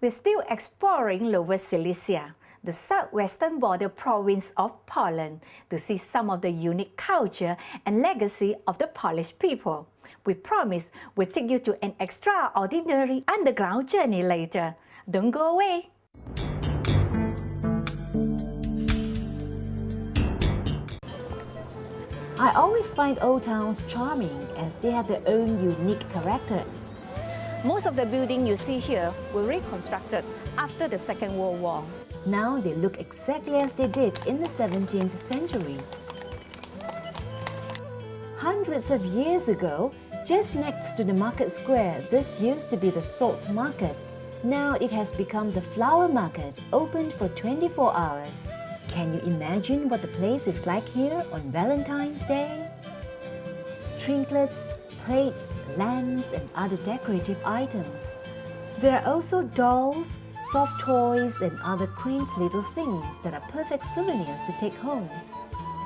We're still exploring Lower Silesia, the southwestern border province of Poland, to see some of the unique culture and legacy of the Polish people. We promise we'll take you to an extraordinary underground journey later. Don't go away! I always find old towns charming as they have their own unique character. Most of the buildings you see here were reconstructed after the Second World War. Now they look exactly as they did in the 17th century. Hundreds of years ago, just next to the market square, this used to be the salt market. Now it has become the flower market, opened for 24 hours. Can you imagine what the place is like here on Valentine's Day? Trinkets, plates, lamps and other decorative items. There are also dolls, soft toys and other quaint little things that are perfect souvenirs to take home.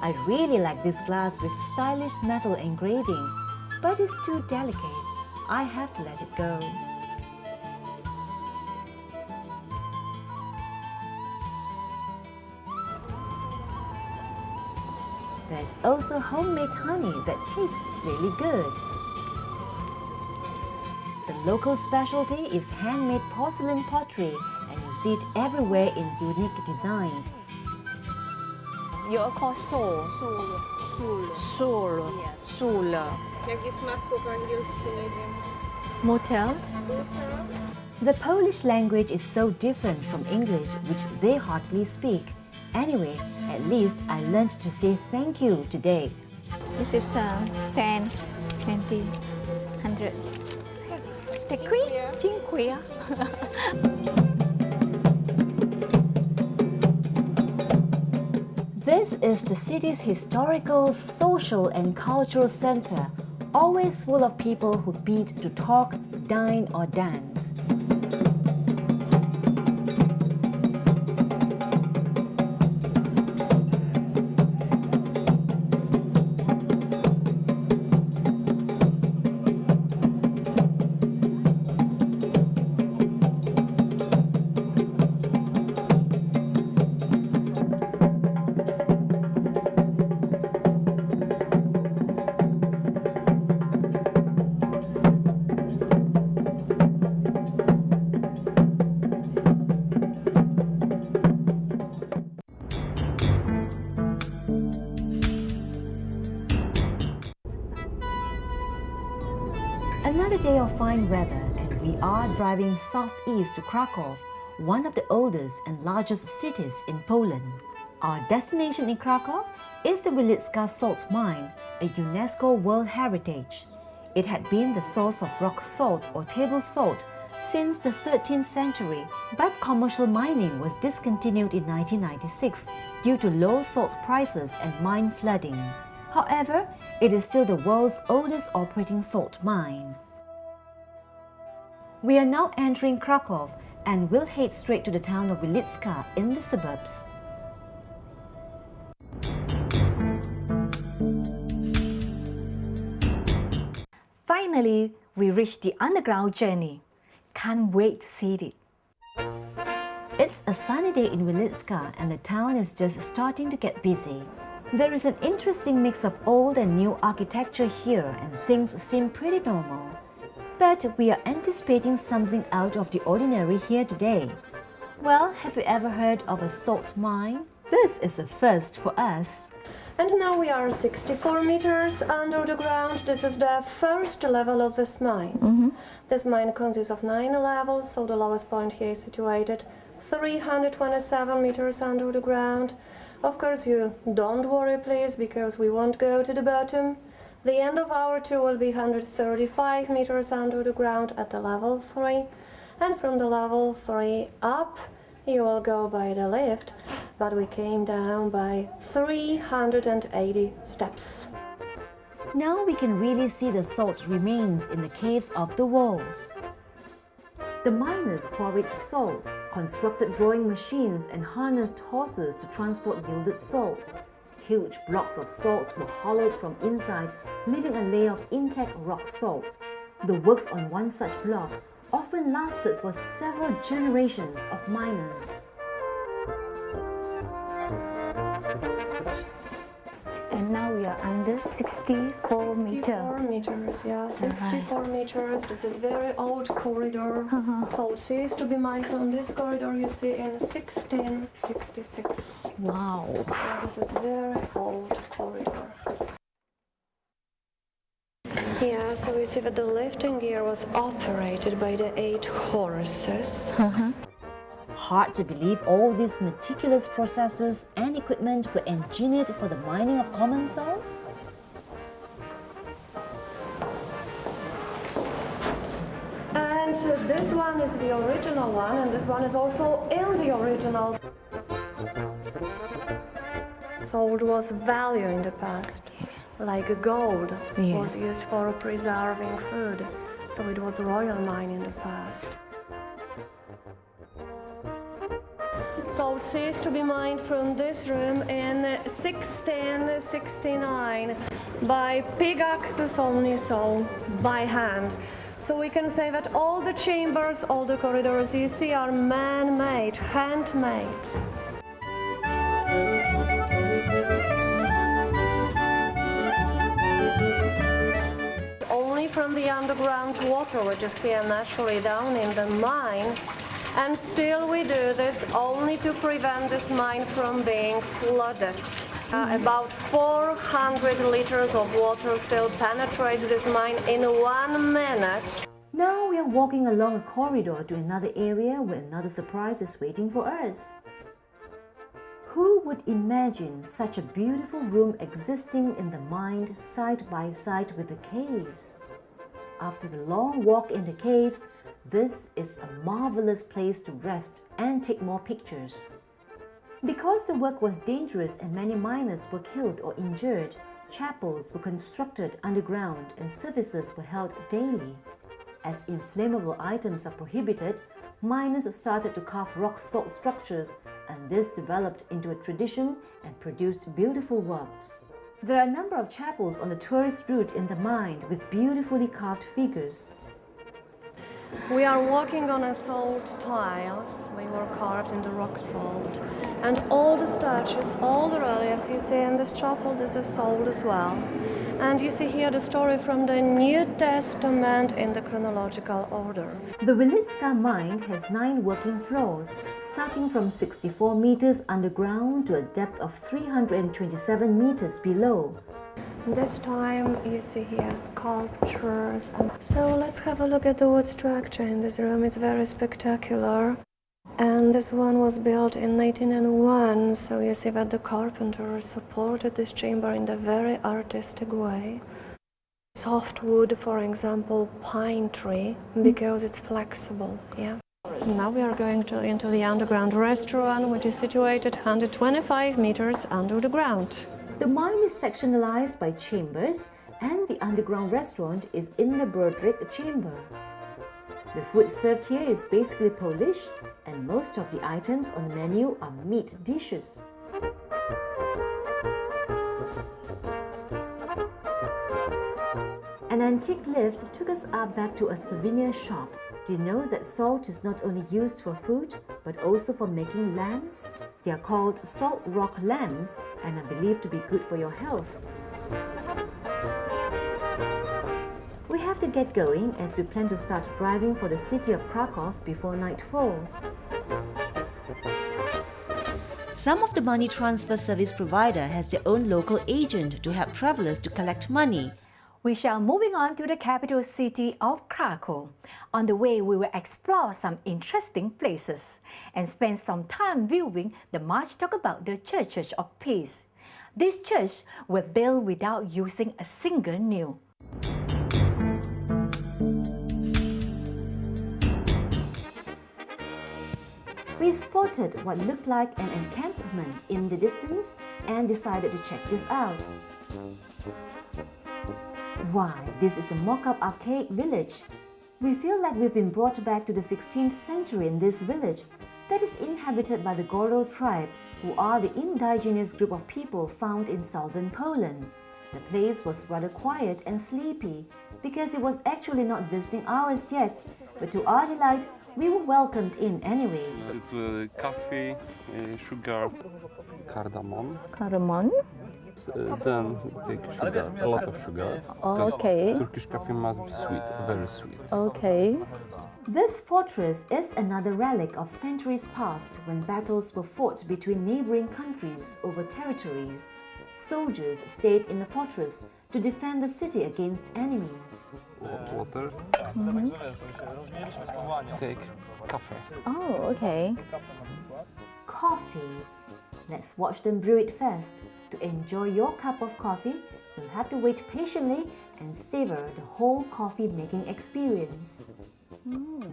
I really like this glass with stylish metal engraving, but it's too delicate. I have to let it go. There's also homemade honey that tastes really good. The local specialty is handmade porcelain pottery, and you see it everywhere in unique designs. You're called Sol. Sol. Yes. Sol. Jak jest masło po angielsku, nie wiem. Motel? The Polish language is so different from English, which they hardly speak. Anyway, at least I learned to say thank you today. This is 10, 20, 100. Tequi? Cinque. This is the city's historical, social and cultural center, always full of people who meet to talk, dine or dance. Another day of fine weather and we are driving southeast to Krakow, one of the oldest and largest cities in Poland. Our destination in Krakow is the Wieliczka Salt Mine, a UNESCO World Heritage. It had been the source of rock salt or table salt since the 13th century, but commercial mining was discontinued in 1996 due to low salt prices and mine flooding. However, it is still the world's oldest operating salt mine. We are now entering Krakow and will head straight to the town of Wieliczka in the suburbs. Finally, we reached the underground journey. Can't wait to see it. It's a sunny day in Wieliczka and the town is just starting to get busy. There is an interesting mix of old and new architecture here and things seem pretty normal. But we are anticipating something out of the ordinary here today. Well, have you ever heard of a salt mine? This is a first for us. And now we are 64 meters under the ground. This is the first level of this mine. This mine consists of 9 levels, so the lowest point here is situated 327 meters under the ground. Of course, you don't worry, please, because we won't go to the bottom. The end of our tour will be 135 meters under the ground at the level 3, and from the level 3 up, you will go by the lift, but we came down by 380 steps. Now we can really see the salt remains in the caves of the walls. The miners quarried salt, constructed drawing machines and harnessed horses to transport yielded salt. Huge blocks of salt were hollowed from inside, leaving a layer of intact rock salt. The works on one such block often lasted for several generations of miners. And now we are under 64 meters. 64 meters, yeah, 64 meters. This is very old corridor. Salt ceased to be mined from this corridor, you see, in 1666. Wow. Yeah, this is very old corridor. Yeah, so you see that the lifting gear was operated by the 8 horses. Hard to believe all these meticulous processes and equipment were engineered for the mining of common salts? And this one is the original one, and this one is also in the original. Salt was value in the past, like gold was used for preserving food, so it was a royal mine in the past. Salt ceased to be mined from this room in 1669 by pickaxes only, so by hand. So we can say that all the chambers, all the corridors you see are man-made, handmade. Only from the underground water which is here naturally down in the mine. And still we do this only to prevent this mine from being flooded. About 400 liters of water still penetrates this mine in 1 minute. Now we are walking along a corridor to another area where another surprise is waiting for us. Who would imagine such a beautiful room existing in the mine side by side with the caves? After the long walk in the caves, this is a marvelous place to rest and take more pictures. Because the work was dangerous and many miners were killed or injured, chapels were constructed underground and services were held daily. As inflammable items are prohibited, miners started to carve rock salt structures, and this developed into a tradition and produced beautiful works. There are a number of chapels on the tourist route in the mine with beautifully carved figures. We are walking on a salt tiles. We were carved in the rock salt. And all the statues, all the reliefs you see in this chapel, this is salt as well. And you see here the story from the New Testament in the chronological order. The Wieliczka mine has 9 working floors, starting from 64 meters underground to a depth of 327 meters below. This time you see here sculptures. So let's have a look at the wood structure in this room. It's very spectacular. And this one was built in 1901, so you see that the carpenter supported this chamber in a very artistic way. Soft wood, for example, pine tree, because it's flexible, yeah. Now we are going into the underground restaurant, which is situated 125 meters under the ground. The mine is sectionalized by chambers, and the underground restaurant is in the Broderick chamber. The food served here is basically Polish, and most of the items on the menu are meat dishes. An antique lift took us up back to a souvenir shop. Do you know that salt is not only used for food, but also for making lamps? They are called salt rock lamps and are believed to be good for your health. We have to get going as we plan to start driving for the city of Krakow before night falls. Some of the money transfer service provider has their own local agent to help travelers to collect money. We shall moving on to the capital city of Krakow. On the way, we will explore some interesting places and spend some time viewing the much talked about the Churches of Peace. These churches were built without using a single nail. We spotted what looked like an encampment in the distance and decided to check this out. Why, this is a mock-up archaic village. We feel like we've been brought back to the 16th century in this village that is inhabited by the Chocólow tribe, who are the indigenous group of people found in southern Poland. The place was rather quiet and sleepy because it was actually not visiting hours yet, but to our delight, we were welcomed in anyways. It's coffee, sugar, cardamom. Cardamom. Then take sugar, a lot of sugar. Okay. Turkish coffee must be sweet, very sweet. Okay. This fortress is another relic of centuries past when battles were fought between neighboring countries over territories. Soldiers stayed in the fortress to defend the city against enemies. Hot water. Take coffee. Oh, okay. Coffee. Let's watch them brew it first. To enjoy your cup of coffee, you'll have to wait patiently and savor the whole coffee making experience.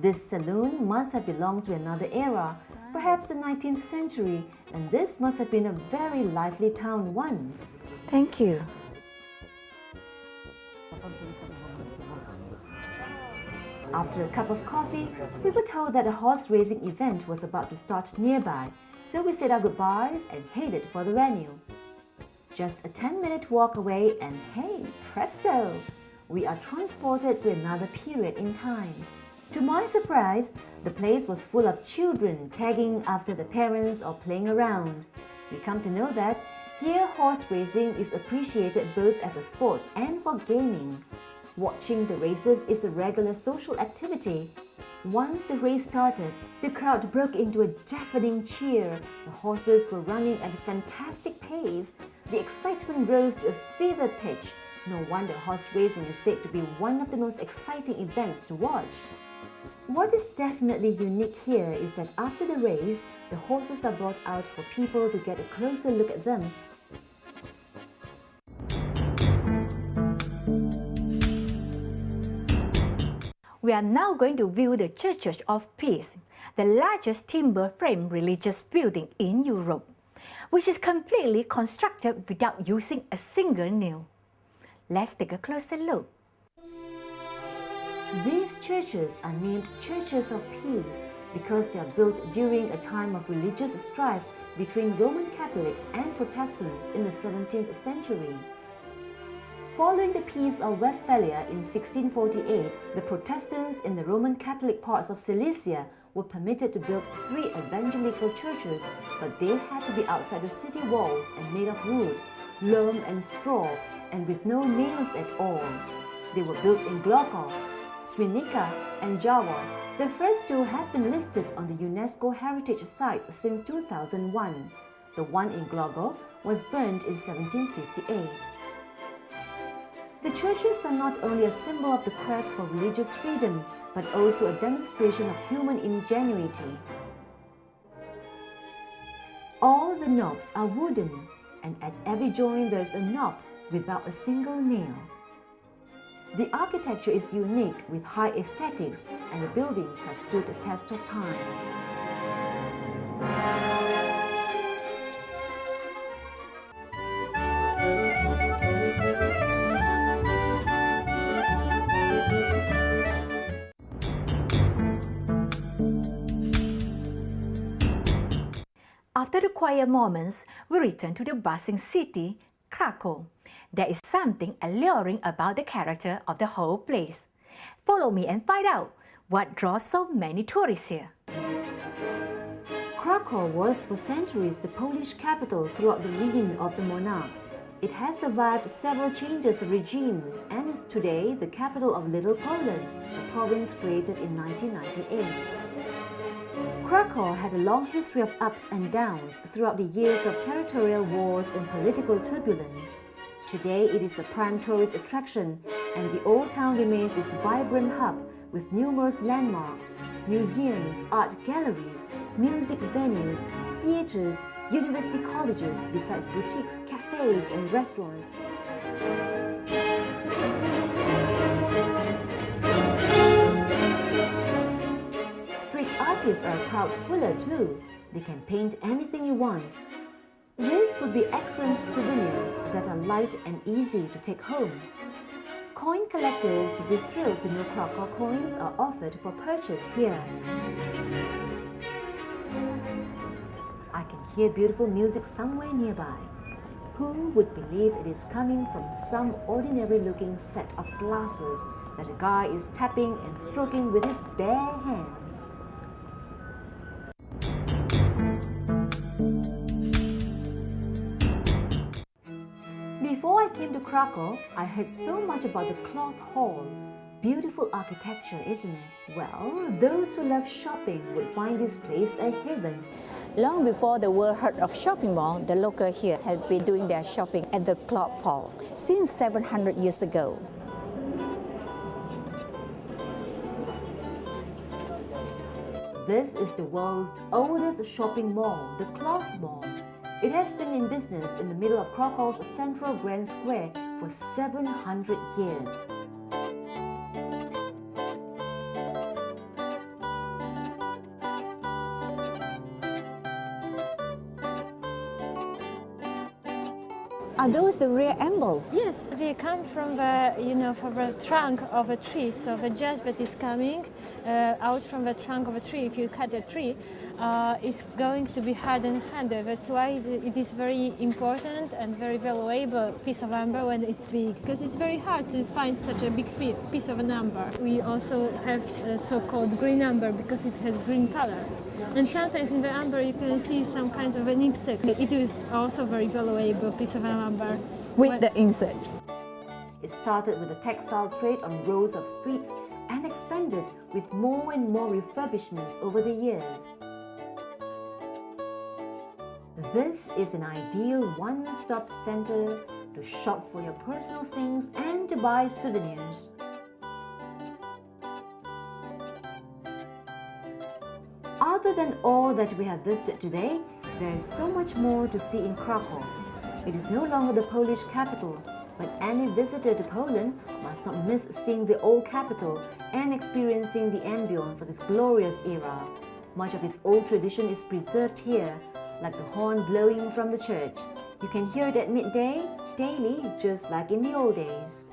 This saloon must have belonged to another era, perhaps the 19th century, and this must have been a very lively town once. Thank you. After a cup of coffee, we were told that a horse racing event was about to start nearby, so we said our goodbyes and headed for the venue. Just a 10-minute walk away and hey, presto! We are transported to another period in time. To my surprise, the place was full of children tagging after the parents or playing around. We come to know that here horse racing is appreciated both as a sport and for gaming. Watching the races is a regular social activity. Once the race started, the crowd broke into a deafening cheer. The horses were running at a fantastic pace. The excitement rose to a fever pitch. No wonder horse racing is said to be one of the most exciting events to watch. What is definitely unique here is that after the race, the horses are brought out for people to get a closer look at them. We are now going to view the Church of Peace, the largest timber frame religious building in Europe, which is completely constructed without using a single nail. Let's take a closer look. These churches are named Churches of Peace because they are built during a time of religious strife between Roman Catholics and Protestants in the 17th century. Following the Peace of Westphalia in 1648, the Protestants in the Roman Catholic parts of Silesia were permitted to build 3 evangelical churches, but they had to be outside the city walls and made of wood, loam and straw, and with no nails at all. They were built in Krakow, Wieliczka, and Java. The first 2 have been listed on the UNESCO heritage sites since 2001. The one in Krakow was burned in 1758. The churches are not only a symbol of the quest for religious freedom, but also a demonstration of human ingenuity. All the knobs are wooden, and at every joint there is a knob without a single nail. The architecture is unique with high aesthetics, and the buildings have stood the test of time. After the quiet moments, we return to the bustling city, Krakow. There is something alluring about the character of the whole place. Follow me and find out what draws so many tourists here. Krakow was for centuries the Polish capital throughout the reign of the monarchs. It has survived several changes of regimes and is today the capital of Little Poland, a province created in 1998. Krakow had a long history of ups and downs throughout the years of territorial wars and political turbulence. Today, it is a prime tourist attraction, and the old town remains its vibrant hub with numerous landmarks, museums, art galleries, music venues, theaters, university colleges, besides boutiques, cafes, and restaurants. Street artists are a proud puller too. They can paint anything you want. These would be excellent souvenirs that are light and easy to take home. Coin collectors would be thrilled to know Krakow coins are offered for purchase here. I can hear beautiful music somewhere nearby. Who would believe it is coming from some ordinary looking set of glasses that a guy is tapping and stroking with his bare hands? Before I came to Krakow, I heard so much about the Cloth Hall. Beautiful architecture, isn't it? Well, those who love shopping would find this place a haven. Long before the world heard of shopping mall, the locals here have been doing their shopping at the Cloth Hall since 700 years ago. This is the world's oldest shopping mall, the Cloth Mall. It has been in business in the middle of Krakow's central Grand Square for 700 years. Are those the rare emeralds? Yes, they come from from the trunk of a tree. So the jasper is coming out from the trunk of a tree. If you cut a tree, it's going to be hardened. That's why it is very important and very valuable piece of amber when it's big, because it's very hard to find such a big piece of an amber. We also have so-called green amber because it has green color. And sometimes in the amber you can see some kinds of an insect. It is also very valuable piece of amber. With the insect. It started with a textile trade on rows of streets and expanded with more and more refurbishments over the years. This is an ideal one-stop center to shop for your personal things and to buy souvenirs. Other than all that we have visited today, there is so much more to see in Krakow. It is no longer the Polish capital, but any visitor to Poland must not miss seeing the old capital and experiencing the ambience of its glorious era. Much of its old tradition is preserved here, like the horn blowing from the church. You can hear it at midday, daily, just like in the old days.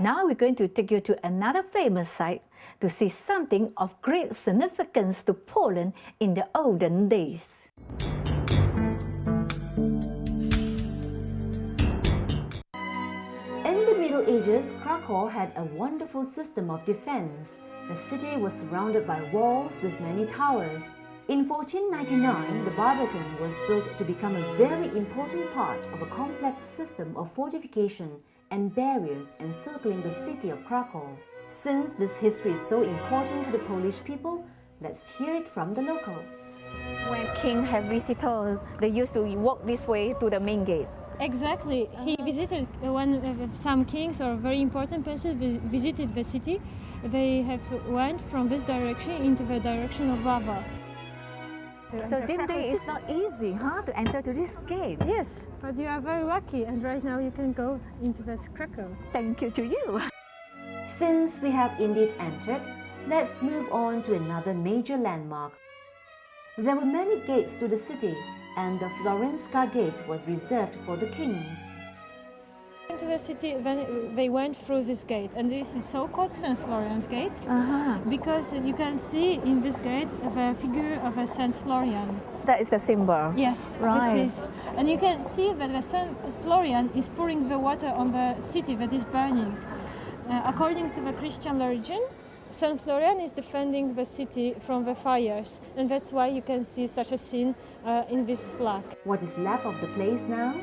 Now we're going to take you to another famous site to see something of great significance to Poland in the olden days. In the Middle Ages, Krakow had a wonderful system of defense. The city was surrounded by walls with many towers. In 1499, the Barbican was built to become a very important part of a complex system of fortification and barriers encircling the city of Krakow. Since this history is so important to the Polish people, let's hear it from the local. When king have visitors, they used to walk this way to the main gate. Exactly. He visited some kings or very important persons visited the city. They have went from this direction into the direction of Wawa. So them days it's not easy, to enter to this gate. Yes, but you are very lucky, and right now you can go into this Krakow. Thank you to you. Since we have indeed entered, let's move on to another major landmark. There were many gates to the city, and the Florenska Gate was reserved for the kings. Into the city, then they went through this gate, and this is so-called St. Florian's Gate, because you can see in this gate the figure of a St. Florian. That is the symbol. Yes, right. This is. And you can see that the St. Florian is pouring the water on the city that is burning. According to the Christian religion, St. Florian is defending the city from the fires, and that's why you can see such a scene in this plaque. What is left of the place now?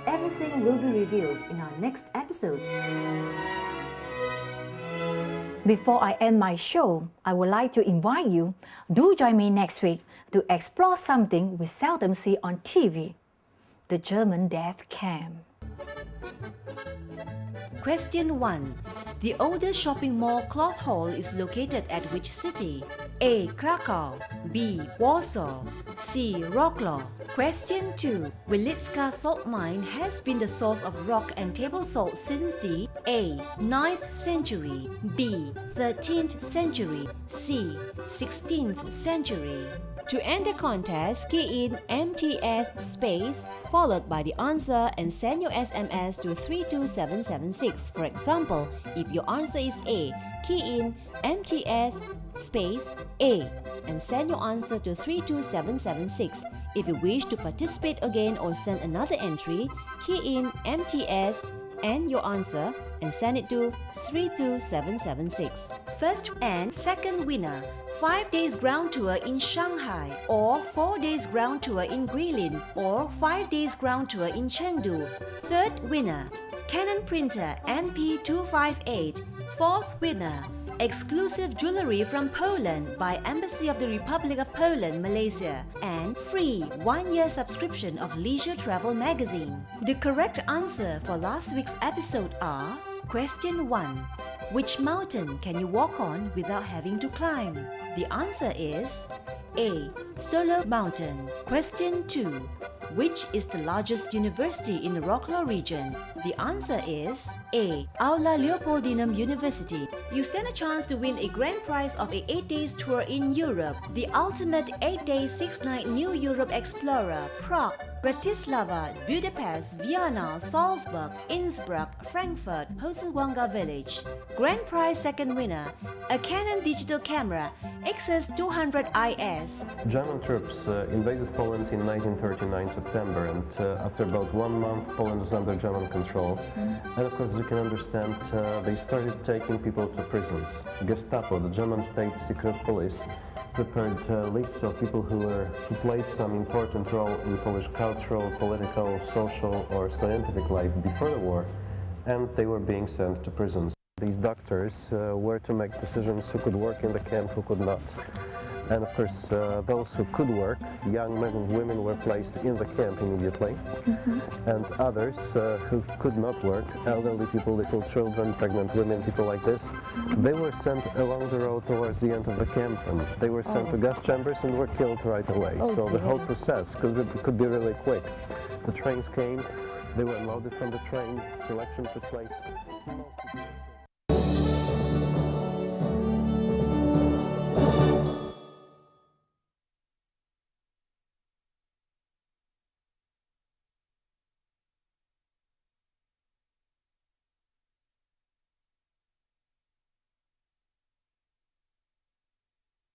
Everything will be revealed in our next episode. Before I end my show, I would like to invite you, do join me next week to explore something we seldom see on TV, the German death camp. Question 1. The oldest shopping mall cloth hall is located at which city? A. Krakow, B. Warsaw, C. Wroclaw. Question 2. Wieliczka Salt Mine has been the source of rock and table salt since the A. 9th century, B. 13th century, C. 16th century. To end the contest, key in MTS space followed by the answer and send your SMS to 32776. For example, if your answer is A, key in MTS space A and send your answer to 32776. If you wish to participate again or send another entry, key in MTS and your answer and send it to 32776. First and second winner, 5 days ground tour in Shanghai or 4 days ground tour in Guilin or 5 days ground tour in Chengdu. Third winner, Canon printer MP258. Fourth winner, exclusive jewelry from Poland by Embassy of the Republic of Poland, Malaysia, and free 1-year subscription of Leisure Travel magazine. The correct answer for last week's episode are: Question 1. Which mountain can you walk on without having to climb? The answer is A. Chocólow Mountain. Question 2. Which is the largest university in the Wroclaw region? The answer is A. Aula Leopoldinum University. You stand a chance to win a grand prize of a 8 days tour in Europe, the ultimate 8-day 6-night New Europe Explorer, Prague, Bratislava, Budapest, Vienna, Salzburg, Innsbruck, Frankfurt, Hosenwanga Village. Grand prize second winner, a Canon digital camera XS200 IS. German troops invaded Poland in 1939 September, and after about 1 month Poland was under German control. And of course, as you can understand, they started taking people to prisons. Gestapo, the German state secret police, prepared lists of people who played some important role in Polish cultural, political, social or scientific life before the war, and they were being sent to prisons. These doctors were to make decisions who could work in the camp, who could not. And of course, those who could work, young men and women, were placed in the camp immediately. And others who could not work, elderly people, little children, pregnant women, people like this, they were sent along the road towards the end of the camp, and they were sent to gas chambers and were killed right away. So the whole process could be really quick. The trains came, they were unloaded from the train, selection took place. Most people